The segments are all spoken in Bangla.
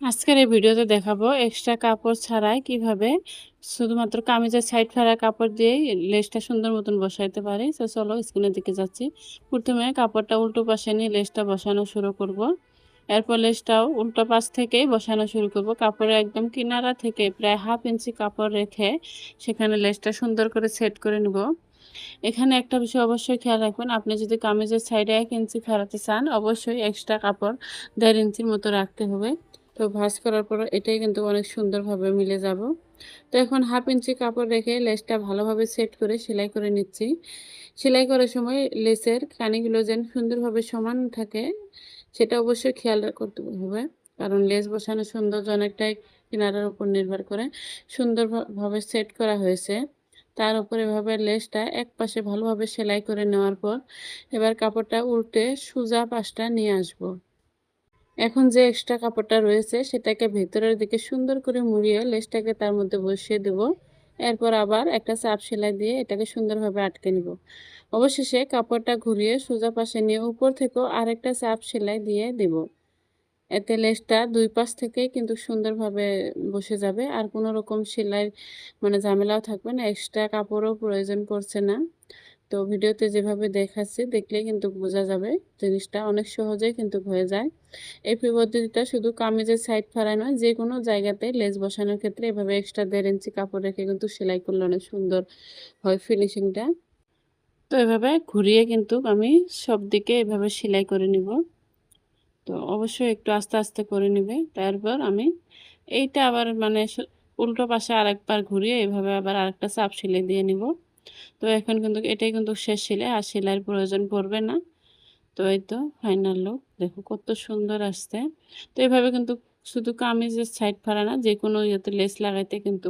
আজকের এই ভিডিওতে দেখাবো এক্সট্রা কাপড় ছাড়াই কিভাবে শুধুমাত্র কামিজের সাইড ফাড়া কাপড় দিয়েই লেসটা সুন্দর মতন বসাইতে পারি। তো চলো স্ক্রিনের দিকে যাচ্ছি। প্রথমে কাপড়টা উল্টো পাশে নিয়ে লেসটা বসানো শুরু করব। এরপর লেসটাও উল্টো পাশ থেকেই বসানো শুরু করব। কাপড়ের একদম কিনারা থেকে প্রায় 1/2 ইঞ্চি কাপড় রেখে সেখানে লেসটা সুন্দর করে সেট করে নেব। এখানে একটা বিষয় অবশ্যই খেয়াল রাখবেন, আপনি যদি কামিজের সাইডে 1 ইঞ্চি ফেরাতে চান অবশ্যই এক্সট্রা কাপড় 1.5 ইঞ্চির মতো রাখতে হবে। তো ভাঁজ করার পর এটাই কিন্তু অনেক সুন্দরভাবে মিলে যাব। তো এখন 1/2 ইঞ্চি কাপড় রেখে লেসটা ভালোভাবে সেট করে সেলাই করে নিচ্ছি। সেলাই করার সময় লেসের কানিগুলো যেন সুন্দরভাবে সমান থাকে সেটা অবশ্যই খেয়াল করতে হবে, কারণ লেস বসানোর সৌন্দর্য অনেকটাই কিনারার উপর নির্ভর করে। সুন্দরভাবে সেট করা হয়েছে, তার উপর এভাবে লেসটা এক পাশে ভালোভাবে সেলাই করে নেওয়ার পর এবার কাপড়টা উল্টে সোজা পাশটা নিয়ে আসব। এখন যে এক্সট্রা কাপড়টা রয়েছে সেটাকে ভেতরের দিকে সুন্দর করে মুড়িয়ে লেসটাকে তার মধ্যে বসিয়ে দেব। এরপর আবার একটা চাপ সেলাই দিয়ে এটাকে সুন্দরভাবে আটকে নিব। অবশেষে কাপড়টা ঘুরিয়ে সোজা পাশে নিয়ে উপর থেকেও আরেকটা চাপ সেলাই দিয়ে দেব। এতে লেসটা দুই পাশ থেকেই কিন্তু সুন্দরভাবে বসে যাবে, আর কোনো রকম সেলাই ঝামেলাও থাকবে না, এক্সট্রা কাপড়ও প্রয়োজন পড়ছে না। তো ভিডিওতে যেভাবে দেখাচ্ছি দেখলেই কিন্তু বোঝা যাবে জিনিসটা অনেক সহজেই কিন্তু হয়ে যায়। এই পদ্ধতিটা শুধু কামিজের সাইড ফাড়ায় নয়, যে কোনো জায়গাতে লেস বসানোর ক্ষেত্রে এভাবে এক্সট্রা 1.5 ইঞ্চি কাপড় রেখে কিন্তু সেলাই করলে অনেক সুন্দর হয় ফিনিশিংটা। তো এভাবে ঘুরিয়ে কিন্তু আমি সব দিকে এভাবে সেলাই করে নিব। তো অবশ্যই একটু আস্তে আস্তে করে নিবে। তারপর আমি এইটা আবার উল্টো পাশে আরেকবার ঘুরিয়ে এভাবে আবার আরেকটা চাপ সেলাই দিয়ে নিব। তো এখন কিন্তু এটাই কিন্তু শেষ সেলাই, আর সেলাইয়ের প্রয়োজন পড়বে না। তো এই তো ফাইনাল লুক, দেখো কত সুন্দর আসছে। তো এভাবে কিন্তু শুধু কামিজের সাইড ফাড়া না, যে কোনো ইয়েতে লেস লাগাইতে কিন্তু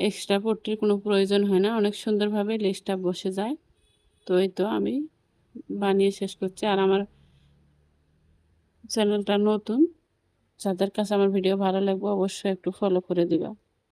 এক্সট্রা পট্টির কোনো প্রয়োজন হয় না, অনেক সুন্দরভাবে লেসটা বসে যায়। তো এই তো আমি বানিয়ে শেষ করছি। আর আমার চ্যানেলটা নতুন, যাদের কাছে আমার ভিডিও ভালো লাগবে অবশ্যই একটু ফলো করে দিবা।